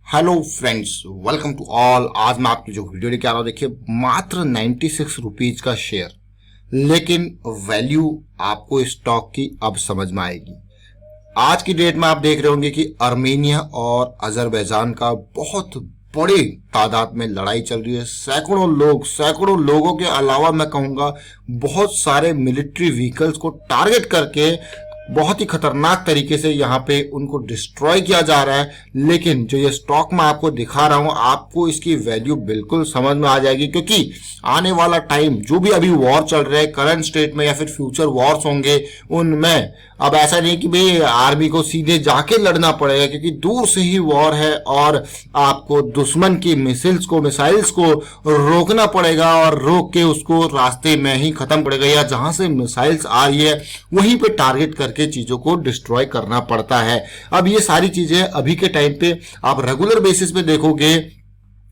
Hello friends, welcome to all. आज मैं आपकी जो वीडियो लेके आ रहा हूँ, देखिए मात्र 96 रुपीज का शेयर, लेकिन वैल्यू आपको स्टॉक की अब समझ में आएगी। आज की डेट में आप देख रहे होंगे कि आर्मेनिया और अजरबैजान का बहुत बड़ी तादाद में लड़ाई चल रही है। सैकड़ों लोगों के अलावा मैं कहूंगा बहुत सारे मिलिट्री व्हीकल्स को टारगेट करके बहुत ही खतरनाक तरीके से यहाँ पे उनको डिस्ट्रॉय किया जा रहा है। लेकिन जो ये स्टॉक मैं आपको दिखा रहा हूँ, आपको इसकी वैल्यू बिल्कुल समझ में आ जाएगी, क्योंकि आने वाला टाइम जो भी अभी वॉर चल रहा है करंट स्टेट में या फिर फ्यूचर वॉर्स होंगे उनमें अब ऐसा नहीं कि भाई आर्मी को सीधे जाके लड़ना पड़ेगा, क्योंकि दूर से ही वॉर है और आपको दुश्मन की मिसाइल्स को रोकना पड़ेगा और रोक के उसको रास्ते में ही खत्म पड़ेगा, या जहां से मिसाइल्स आ रही है वहीं पे टारगेट करके चीजों को डिस्ट्रॉय करना पड़ता है। अब ये सारी चीजें अभी के टाइम पे आप रेगुलर बेसिस पे देखोगे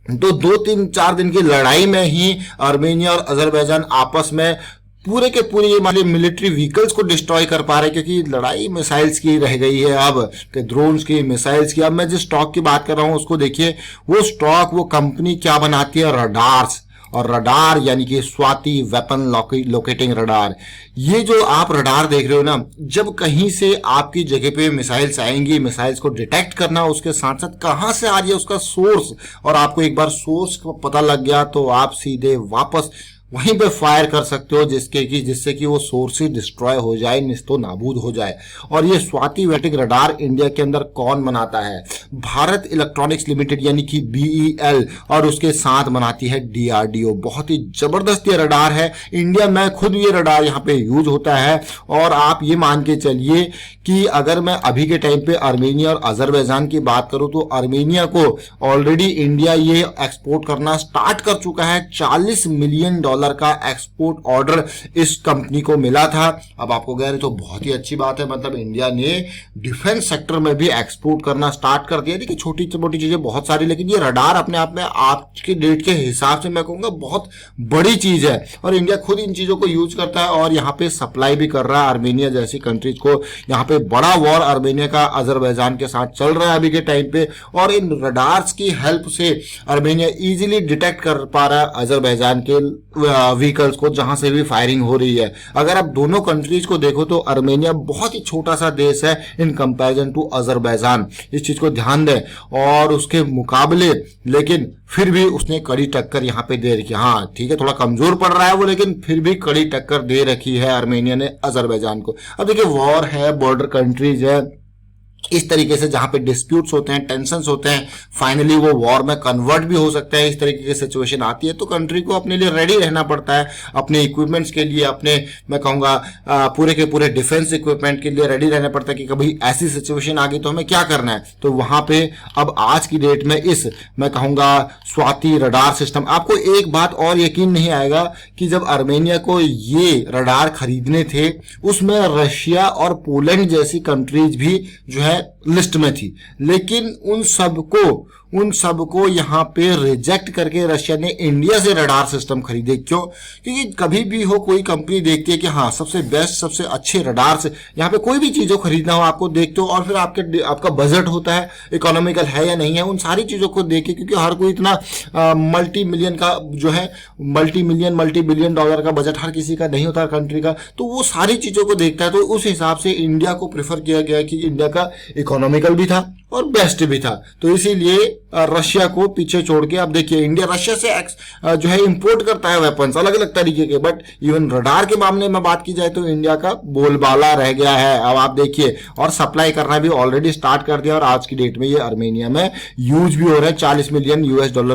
तो 2-3-4 दिन की लड़ाई में ही आर्मेनिया और अजरबैजान आपस में पूरे के पूरे ये मिलिट्री व्हीकल्स को डिस्ट्रॉय कर पा रहे हैं, क्योंकि लड़ाई मिसाइल्स की रह गई है अब, कि ड्रोन्स की, मिसाइल्स की। अब मैं जिस स्टॉक की बात कर रहा हूं उसको देखिए, वो स्टॉक, वो कंपनी क्या बनाती है, रडार्स, और रडार यानी कि स्वाति वेपन लोकेटिंग रडार। ये जो आप रडार देख रहे हो ना, जब कहीं से आपकी जगह पे मिसाइल्स आएंगी, मिसाइल्स को डिटेक्ट करना, उसके साथ साथ कहां से आ रही है उसका सोर्स, और आपको एक बार सोर्स का पता लग गया तो आप सीधे वापस वहीं पे फायर कर सकते हो, जिससे कि वो सोर्स ही डिस्ट्रॉय हो जाए, निस्तो नाबूद हो जाए। और ये स्वाति वेटिक रडार इंडिया के अंदर कौन बनाता है? भारत इलेक्ट्रॉनिक्स लिमिटेड यानी कि BEL, और उसके साथ बनाती है DRDO। बहुत ही जबरदस्त ये रडार है, इंडिया में खुद ये रडार यहाँ पे यूज होता है। और आप ये मान के चलिए कि अगर मैं अभी के टाइम पे आर्मेनिया और अजरबैजान की बात करूं तो आर्मेनिया को ऑलरेडी इंडिया ये एक्सपोर्ट करना स्टार्ट कर चुका है। $40 मिलियन का एक्सपोर्ट ऑर्डर इस कंपनी को मिला था। अब आपको कह रहे तो बहुत ही अच्छी बात है, मतलब इंडिया ने डिफेंस सेक्टर में भी एक्सपोर्ट करना स्टार्ट कर दिया। देखिए छोटी मोटी चीजें बहुत सारी, लेकिन ये रडार अपने आप में आज के डेट के हिसाब से मैं कहूंगा बहुत बड़ी चीज है, और इंडिया खुद इन चीजों को यूज करता है और यहाँ पे सप्लाई भी कर रहा है आर्मेनिया जैसी कंट्रीज को। यहाँ पे बड़ा वॉर आर्मेनिया का अजरबैजान के साथ चल रहा है अभी के टाइम पे, और इन रडार्स की हेल्प से आर्मेनिया इजीली डिटेक्ट कर पा रहा है अजरबैजान के व्हीकल्स को जहां से भी फायरिंग हो रही है। अगर आप दोनों कंट्रीज को देखो तो आर्मेनिया बहुत ही छोटा सा देश है इन कंपैरिजन टू अजरबैजान, इस चीज को ध्यान दें। और उसके मुकाबले लेकिन फिर भी उसने कड़ी टक्कर यहाँ पे दे रखी है। हाँ ठीक है, थोड़ा कमजोर पड़ रहा है वो, लेकिन फिर भी कड़ी टक्कर दे रखी है आर्मेनिया ने अजरबैजान को। अब देखिए वॉर है, बॉर्डर कंट्रीज है, इस तरीके से जहां पे डिस्प्यूट्स होते हैं, टेंशंस होते हैं, फाइनली वो वॉर में कन्वर्ट भी हो सकता है। इस तरीके की सिचुएशन आती है तो कंट्री को अपने लिए रेडी रहना पड़ता है, अपने इक्विपमेंट्स के लिए, अपने मैं कहूंगा पूरे के पूरे डिफेंस इक्विपमेंट के लिए रेडी रहना पड़ता है कि कभी ऐसी सिचुएशन आ गई तो हमें क्या करना है। तो वहां पे अब आज की डेट में इस मैं कहूंगा स्वाति रडार सिस्टम, आपको एक बात और यकीन नहीं आएगा कि जब आर्मेनिया को ये रडार खरीदने थे उसमें रशिया और पोलैंड जैसी कंट्रीज भी जो है लिस्ट में थी, लेकिन उन सबको यहाँ पे रिजेक्ट करके रशिया ने इंडिया से रडार सिस्टम खरीदे। क्यों? क्योंकि कभी भी हो कोई कंपनी देखती है कि हाँ सबसे बेस्ट, सबसे अच्छे रडार से यहाँ पे कोई भी चीजों खरीदना हो आपको देखते हो, और फिर आपका बजट होता है, इकोनॉमिकल है या नहीं है, उन सारी चीजों को देख के, क्योंकि हर कोई इतना मल्टी बिलियन डॉलर का बजट हर किसी का नहीं होता कंट्री का, तो वो सारी चीजों को देखता है। तो उस हिसाब से इंडिया को प्रेफर किया गया कि इंडिया का इकोनॉमिकल भी था और बेस्ट भी था, तो इसीलिए रशिया को पीछे छोड़ के अब देखिए इंडिया रशिया से जो है इंपोर्ट करता है वेपन्स अलग अलग तरीके के, बट इवन रडार के मामले में बात की जाए तो इंडिया का बोलबाला रह गया है। अब आप देखिए, और सप्लाई करना भी ऑलरेडी स्टार्ट कर दिया, और आज की डेट में ये आर्मेनिया में यूज भी हो रहा है। $40 मिलियन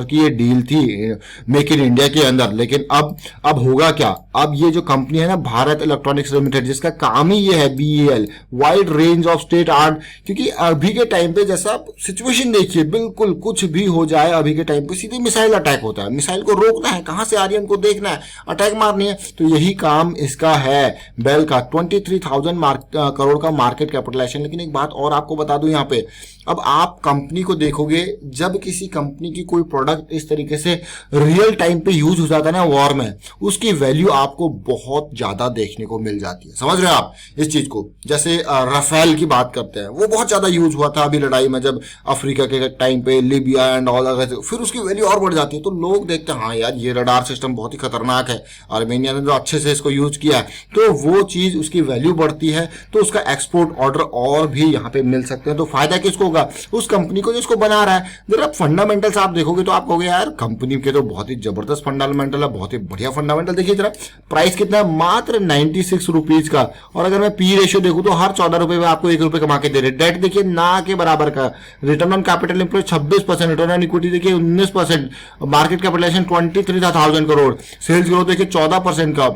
की ये डील थी मेक इन इंडिया के अंदर। लेकिन अब होगा क्या? अब ये जो कंपनी है ना भारत इलेक्ट्रॉनिक्स लिमिटेड, जिसका काम ही ये है BEL, wide range of state art, क्योंकि अभी के टाइम पे जैसा सिचुएशन देखिए, बिल्कुल कुछ भी हो जाए अभी के टाइम पे सीधे मिसाइल अटैक होता है, मिसाइल को रोकना है, कहां से आ रही है हमको देखना है, अटैक मारनी है। तो यही काम इसका है बेल का। 23,000 करोड़ का मार्केट कैपिटलाइजेशन। लेकिन एक बात और आपको बता दूं यहाँ पे, अब आप कंपनी को देखोगे, जब किसी कंपनी की कोई प्रोडक्ट इस तरीके से रियल टाइम पे यूज हो जाता है ना वॉर में, उसकी वैल्यू आपको बहुत ज्यादा देखने को मिल जाती है। समझ रहे हो आप इस चीज को? जैसे राफेल की बात करते हैं, वो बहुत ज्यादा यूज हुआ था अभी लड़ाई में जब अफ्रीका के टाइम पे लीबिया एंड ऑल अगर फिर उसकी वैल्यू और बढ़ जाती है, तो लोग देखते हैं हाँ यार ये रडार सिस्टम बहुत ही खतरनाक है, आर्मेनिया ने जो अच्छे से इसको यूज किया है, तो वो चीज उसकी वैल्यू बढ़ती है, तो उसका एक्सपोर्ट ऑर्डर और भी यहाँ पे मिल सकते हैं। तो फायदा किसको होगा? उस कंपनी को जिसको बना रहा है। जरा फंडामेंटल्स आप देखोगे तो आप कहोगे यार कंपनी के तो बहुत ही जबरदस्त फंडामेंटल है, बहुत ही बढ़िया फंडामेंटल। देखिए जरा प्राइस कितना है, मात्र 96 रुपीज का, और अगर मैं पी रेशियो देखूं तो हर 14 रुपए में आपको 1 रुपए कमा के दे रहे। डेट देखिए ना के बराबर का, return on capital employed 26%, return on equity देखिए 19%, market capitalization 23,000 crore, sales growth देखिए 14% का।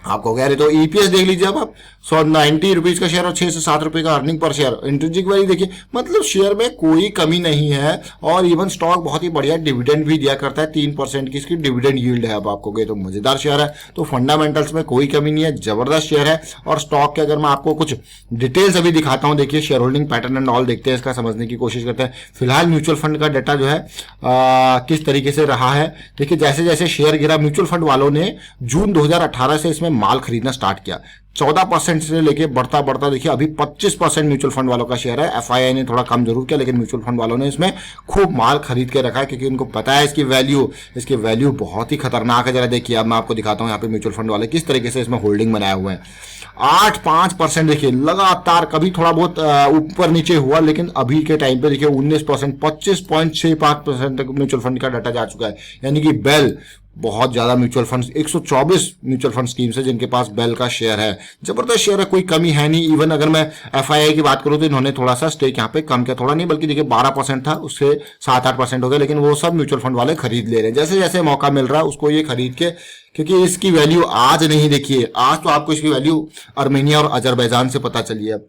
आपको कह रहे तो ईपीएस देख लीजिए अब आप 190 रुपीज का शेयर और 6 से 7 रुपए का earning per share. Intrinsic value देखिए, मतलब शेयर में कोई कमी नहीं है, और इवन स्टॉक बहुत ही बढ़िया डिविडेंड भी दिया करता है, 3% की इसकी डिविडेंड यील्ड है। अब आपको कहे तो मजेदार शेयर है, तो फंडामेंटल्स में कोई कमी नहीं है, जबरदस्त शेयर है। और स्टॉक के अगर मैं आपको कुछ डिटेल्स अभी दिखाता हूं, देखिए share holding pattern and all देखते हैं, इसका समझने की कोशिश करते हैं। फिलहाल म्यूचुअल फंड का डाटा जो है किस तरीके से रहा है, देखिए जैसे जैसे शेयर गिरा, म्यूचुअल फंड वालों ने जून 2018 से इसमें माल खरीदना स्टार्ट किया, 14% से लेके बढ़ता बढ़ता देखिए अभी 25% म्यूचुअल फंड वालों का शेयर है। एफआईआई ने थोड़ा कम जरूर किया, लेकिन म्यूचुअल फंड वालों ने इसमें खूब माल खरीद के रखा है, क्योंकि उनको पता है इसकी वैल्यू बहुत ही खतरनाक है। जरा देखिए अब मैं आपको दिखाता हूं यहाँ पे म्यूचुअल फंड वाले किस तरीके से इसमें होल्डिंग बनाए हुए हैं। 8-5% देखिए लगातार, कभी थोड़ा बहुत ऊपर नीचे हुआ, लेकिन अभी के टाइम पे देखिए 19%, 25.65% तक म्यूचुअल फंड का डाटा जा चुका है। यानी कि बेल बहुत ज्यादा mutual fund, 124 mutual fund schemes है जिनके पास बेल का शेयर है, जबरदस्त शेयर है, कोई कमी है नहीं। इवन अगर मैं एफआईआई की बात करूं तो इन्होंने थोड़ा सा स्टेक यहाँ पे कम किया, थोड़ा नहीं बल्कि देखिए 12% था, उससे 7-8% हो गया, लेकिन वो सब म्यूचुअल फंड वाले खरीद ले रहे हैं। जैसे जैसे मौका मिल रहा है उसको ये खरीद के, क्योंकि इसकी वैल्यू आज नहीं देखिए, आज तो आपको इसकी वैल्यू आर्मेनिया और अजरबैजान से पता चली है।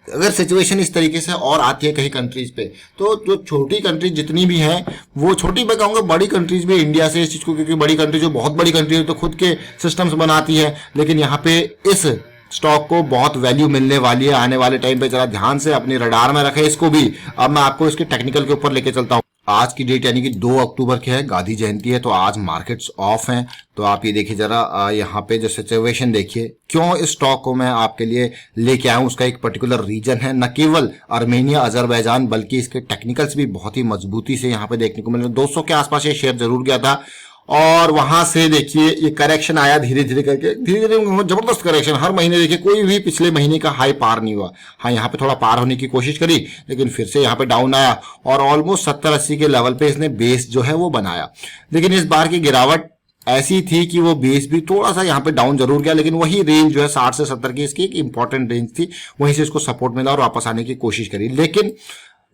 अगर सिचुएशन इस तरीके से और आती है कहीं कंट्रीज पे, तो जो छोटी कंट्रीज जितनी भी हैं, वो छोटी मैं कहूँगा बड़ी कंट्रीज भी इंडिया से इस चीज को, क्योंकि बड़ी कंट्री जो बहुत बड़ी कंट्री है तो खुद के सिस्टम्स बनाती है, लेकिन यहाँ पे इस स्टॉक को बहुत वैल्यू मिलने वाली है आने वाले टाइम पे। जरा ध्यान से अपने रडार में रखें इसको भी। अब मैं आपको इसके टेक्निकल के ऊपर लेके चलता हूँ। आज की डेट यानी कि 2 अक्टूबर की है, गांधी जयंती है, तो आज मार्केट्स ऑफ हैं। तो आप ये देखिए जरा यहाँ पे जो सिचुएशन देखिए, क्यों इस स्टॉक को मैं आपके लिए लेके आया हूं, उसका एक पर्टिकुलर रीजन है। न केवल आर्मेनिया अजरबैजान बल्कि इसके टेक्निकल्स भी बहुत ही मजबूती से यहाँ पे देखने को मिल रहे हैं। 200 के आसपास ये शेयर जरूर गया था, और वहां से देखिए ये करेक्शन आया धीरे धीरे करके, धीरे धीरे जबरदस्त करेक्शन। हर महीने देखिए कोई भी पिछले महीने का हाई पार नहीं हुआ। हाँ यहाँ पे थोड़ा पार होने की कोशिश करी, लेकिन फिर से यहाँ पे डाउन आया, और ऑलमोस्ट 70-80 के लेवल पे इसने बेस जो है वो बनाया। लेकिन इस बार की गिरावट ऐसी थी कि वो बेस भी थोड़ा सा यहाँ पे डाउन जरूर गया, लेकिन वही रेंज जो है 60 से 70 की इसकी एक इंपॉर्टेंट रेंज थी, वहीं से इसको सपोर्ट मिला और वापस आने की कोशिश करी। लेकिन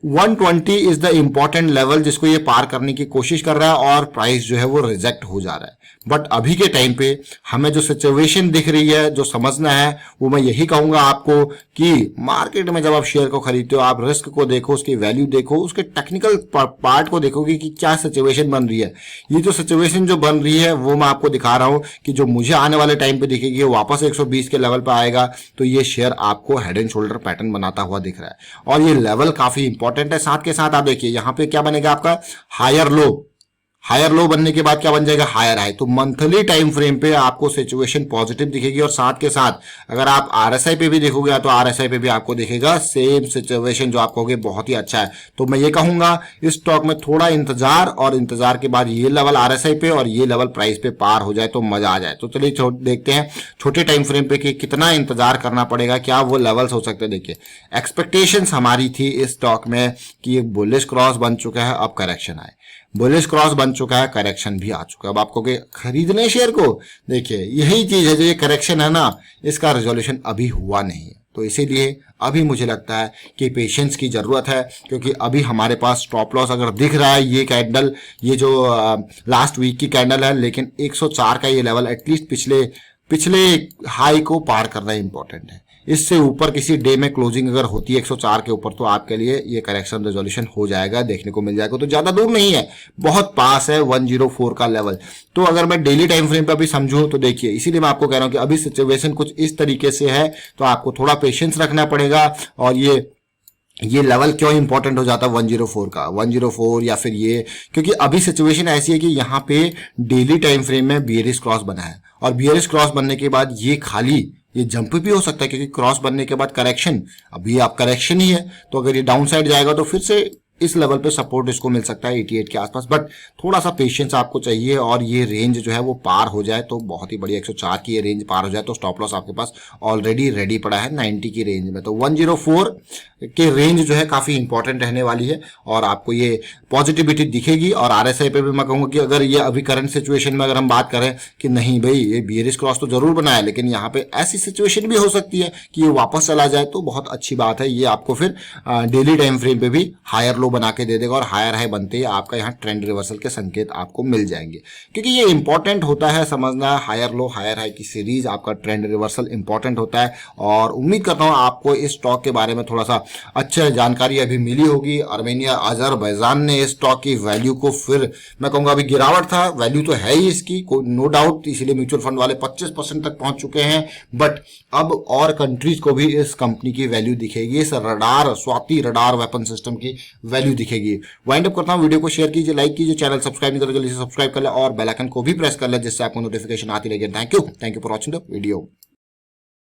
120 इज द इंपॉर्टेंट लेवल जिसको ये पार करने की कोशिश कर रहा है, और प्राइस जो है वो रिजेक्ट हो जा रहा है। बट अभी के टाइम पे हमें जो सिचुएशन दिख रही है, जो समझना है, वो मैं यही कहूंगा आपको कि मार्केट में जब आप शेयर को खरीदते हो, आप रिस्क को देखो, उसकी वैल्यू देखो, उसके टेक्निकल पार्ट को देखोगे कि क्या सिचुएशन बन रही है। ये जो सिचुएशन जो बन रही है वो मैं आपको दिखा रहा हूं कि जो मुझे आने वाले टाइम पे दिखेगी, वो वापस 120 के लेवल पे आएगा, तो ये शेयर आपको हेड एंड शोल्डर पैटर्न बनाता हुआ दिख रहा है, और ये लेवल काफी इंपॉर्टेंट है। साथ के साथ आप देखिए यहाँ पे क्या बनेगा आपका हायर लो, हायर लो बनने के बाद क्या बन जाएगा हायर हाई। तो मंथली टाइम फ्रेम पे आपको सिचुएशन पॉजिटिव दिखेगी, और साथ के साथ अगर आप आरएसआई पे भी देखोगे तो आरएसआई पे भी आपको दिखेगा सेम सिचुएशन, जो आप कहोगे बहुत ही अच्छा है। तो मैं ये कहूंगा इस स्टॉक में थोड़ा इंतजार, और इंतजार के बाद ये लेवल आरएसआई पे और ये लेवल प्राइस पे पार हो जाए तो मजा आ जाए। तो चलिए देखते हैं छोटे टाइम फ्रेम पे कि कितना इंतजार करना पड़ेगा, क्या वो लेवल्स हो सकते हैं। देखिए एक्सपेक्टेशंस हमारी थी इस स्टॉक में कि एक बुलिश क्रॉस बन चुका है, अब करेक्शन आए, बुलिश क्रॉस बन चुका है, करेक्शन भी आ चुका है। अब आपको खरीदने शेयर को, देखिए यही चीज है, जो ये करेक्शन है ना, इसका रिजोल्यूशन अभी हुआ नहीं है। तो इसीलिए अभी मुझे लगता है कि पेशेंस की जरूरत है, क्योंकि अभी हमारे पास स्टॉप लॉस अगर दिख रहा है, ये कैंडल, ये जो लास्ट वीक की कैंडल है, लेकिन 104 का ये लेवल एटलीस्ट पिछले हाई को पार करना इंपॉर्टेंट है। इससे ऊपर किसी डे में क्लोजिंग अगर होती है 104 के ऊपर, तो आपके लिए ये करेक्शन रेजोल्यूशन हो जाएगा, देखने को मिल जाएगा। तो ज्यादा दूर नहीं है, बहुत पास है 104 का लेवल। तो अगर मैं डेली टाइम फ्रेम पे अभी समझूं तो देखिए, इसीलिए मैं आपको कह रहा हूं कि अभी सिचुएशन कुछ इस तरीके से है, तो आपको थोड़ा पेशेंस रखना पड़ेगा। और ये लेवल क्यों इंपॉर्टेंट हो जाता है 104 का, 104 या फिर ये, क्योंकि अभी सिचुएशन ऐसी है कि यहाँ पे डेली टाइम फ्रेम में बियरिश क्रॉस बना है, और बियरिश क्रॉस बनने के बाद ये खाली ये जंप भी हो सकता है क्योंकि क्रॉस बनने के बाद करेक्शन, अभी आप करेक्शन ही है, तो अगर ये डाउन साइड जाएगा तो फिर से इस लेवल पे सपोर्ट इसको मिल सकता है 88 के आसपास, बट थोड़ा सा पेशेंस आपको चाहिए और ये रेंज जो है वो पार हो जाए तो बहुत ही बढ़िया। 104 की ये रेंज पार हो जाए तो स्टॉप लॉस आपके पास ऑलरेडी रेडी पड़ा है 90 की रेंज में। तो 104 के रेंज जो है काफी इंपॉर्टेंट रहने वाली है और आपको ये पॉजिटिविटी दिखेगी। और आरएसआई पे भी मैं कहूंगा कि अगर ये अभी करंट सिचुएशन में अगर हम बात करें कि नहीं भाई ये बियरिश क्रॉस तो जरूर बनाया, लेकिन यहाँ पे ऐसी सिचुएशन भी हो सकती है कि ये वापस चला जाए तो बहुत अच्छी बात है। ये आपको फिर डेली टाइम फ्रेम पे भी हायर लो बना के दे देगा और हायर हाई बनते ही आपका यहाँ ट्रेंड रिवर्सल के संकेत आपको मिल जाएंगे, क्योंकि ये इंपॉर्टेंट होता है समझना। हायर लो हायर हाई की सीरीज आपका ट्रेंड रिवर्सल इंपॉर्टेंट होता है और उम्मीद करता हूं आपको इस स्टॉक के बारे में थोड़ा सा अच्छी जानकारी अभी मिली होगी। आर्मेनिया अजरबैजान ने इस स्टॉक की वैल्यू को फिर मैं कहूंगा अभी गिरावट था, वैल्यू तो है ही इसकी नो डाउट, इसीलिए म्यूचुअल फंड वाले 25% तक पहुंच चुके हैं, बट अब और कंट्रीज को भी इस कंपनी की वैल्यू दिखेगी, इस radar Swati radar weapon system की वैल्यू दिखेगी। वाइंड अप करता हूं, वीडियो को शेयर कीजिए, लाइक कीजिए, चैनल सब्सक्राइब नहीं करो जल्दी से सब्सक्राइब कर ले और बेल आइकन को भी प्रेस कर ले जिससे आपको नोटिफिकेशन आती रहेगी। Thank you for watching the video.